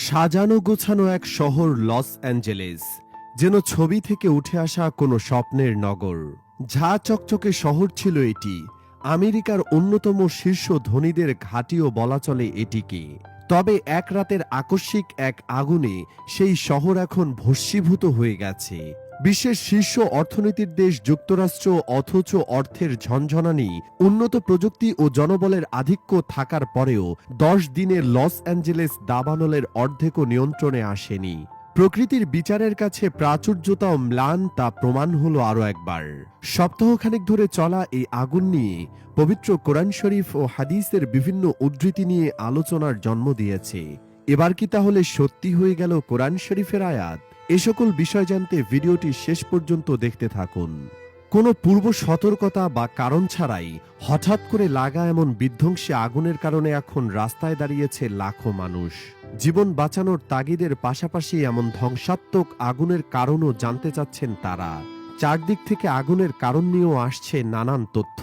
সাজানো গোছানো এক শহর লস অ্যাঞ্জেলেস, যেন ছবি থেকে উঠে আসা কোনো স্বপ্নের নগর। ঝা চকচকে শহর ছিল এটি, আমেরিকার অন্যতম শীর্ষ ধনীদের ঘাঁটিও বলা চলে এটিকে। তবে এক রাতের আকস্মিক এক আগুনে সেই শহর এখন ভস্মীভূত হয়ে গেছে। বিশ্বের শীর্ষ অর্থনীতির দেশ যুক্তরাষ্ট্র, অথচ অর্থের ঝনঝনানি, উন্নত প্রযুক্তি ও জনবলের আধিক্য থাকার পরেও 10 দিনের লস অ্যাঞ্জেলেস দাবানলের অর্ধেকও নিয়ন্ত্রণে আসেনি। প্রকৃতির বিচারের কাছে প্রাচুর্যতা ও ম্লান তা প্রমাণ হলো আরও একবার। সপ্তাহখানেক ধরে চলা এই আগুন নিয়ে পবিত্র কোরআন শরীফ ও হাদিসের বিভিন্ন উদ্ধৃতি নিয়ে আলোচনার জন্ম দিয়েছে। এবার কি তাহলে সত্যি হয়ে গেল কোরআন শরীফের আয়াত? এ সকল বিষয় জানতে ভিডিওটি শেষ পর্যন্ত দেখতে থাকুন। কোনো পূর্ব সতর্কতা বা কারণ ছাড়াই হঠাৎ করে লাগা এমন বিধ্বংসী আগুনের কারণে এখন রাস্তায় দাঁড়িয়েছে লাখো মানুষ। জীবন বাঁচানোর তাগিদের পাশাপাশি এমন ধ্বংসাত্মক আগুনের কারণও জানতে চাচ্ছেন তারা। চারদিক থেকে আগুনের কারণ নিয়েও আসছে নানান তথ্য।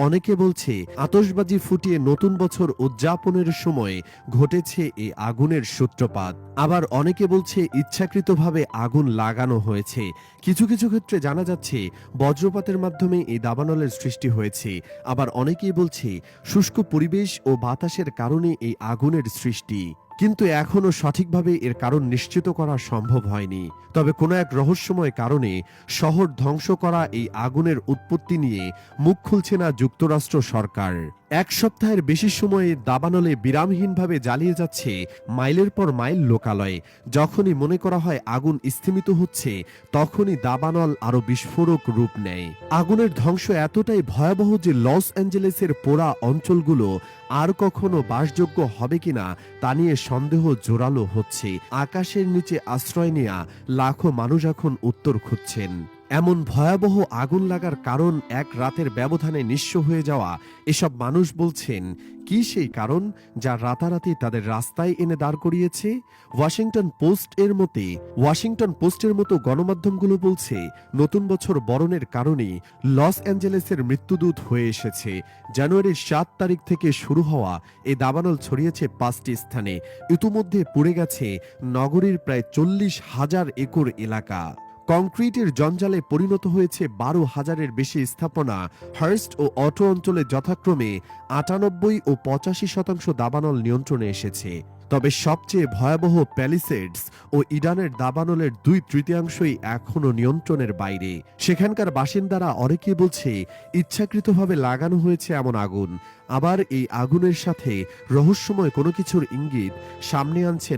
অনেকে বলছে আতশবাজি ফুটিয়ে নতুন বছর উদযাপনের সময় ঘটেছে এই আগুনের সূত্রপাত। আবার অনেকে বলছে ইচ্ছাকৃতভাবে আগুন লাগানো হয়েছে। কিছু কিছু ক্ষেত্রে জানা যাচ্ছে বজ্রপাতের মাধ্যমে এই দাবানলের সৃষ্টি হয়েছে। আবার অনেকেই বলছে শুষ্ক পরিবেশ ও বাতাসের কারণে এই আগুনের সৃষ্টি। কিন্তু এখনও সঠিকভাবে এর কারণ নিশ্চিত করা সম্ভব হয়নি। তবে কোনো এক রহস্যময় কারণে শহর ধ্বংস করা এই আগুনের উৎপত্তি নিয়ে মুখ খুলছে না যুক্তরাষ্ট্র সরকার। এক সপ্তাহের বেশি সময়ে দাবানলে বিরামহীনভাবে জ্বালিয়ে যাচ্ছে মাইলের পর মাইল লোকালয়। যখনই মনে করা হয় আগুন স্থিমিত হচ্ছে, তখনই দাবানল আরো বিস্ফোরক রূপ নেয়। আগুনের ধ্বংস এতটাই ভয়াবহ যে লস অ্যাঞ্জেলেসের পোড়া অঞ্চলগুলো আর কখনো বাসযোগ্য হবে কিনা তা নিয়ে সন্দেহ জোরালো হচ্ছে। আকাশের নিচে আশ্রয় নেয়া লাখো মানুষ এখন উত্তর খুঁজছেন। এমন ভয়াবহ আগুন লাগার কারণ এক রাতের ব্যবধানে নিঃস্ব হয়ে যাওয়া। এসব মানুষ বলছেন, কি সেই কারণ যা রাতারাতি তাদের রাস্তায় এনে দাঁড় করিয়েছে? ওয়াশিংটন পোস্টের মতো গণমাধ্যমগুলো বলছে, নতুন বছর বরণের কারণে লস অ্যাঞ্জেলেসের মৃত্যুদূত হয়ে এসেছে। জানুয়ারির 7 তারিখ থেকে শুরু হওয়া এই দাবানল ছড়িয়েছে 5টি স্থানে। ইতিমধ্যে পুড়ে গেছে নগরীর প্রায় 40,000 একর এলাকা। কংক্রিটের জঞ্জালে পরিণত হয়েছে 12,000-এর বেশি স্থাপনা। হার্স্ট ও অটো অঞ্চলে যথাক্রমে 98 ও 85% দাবানল নিয়ন্ত্রণে এসেছে। তবে সবচেয়ে ভয়াবহ প্যালিসেডস ও ইডানের দাবানলের 2/3 এখনও নিয়ন্ত্রণের বাইরে। সেখানকার বাসিন্দারা অনেকেই বলছে ইচ্ছাকৃতভাবে লাগানো হয়েছে এমন আগুন। আবার এই আগুনের সাথে রহস্যময় কোনো কিছুর ইঙ্গিত সামনে আনছেন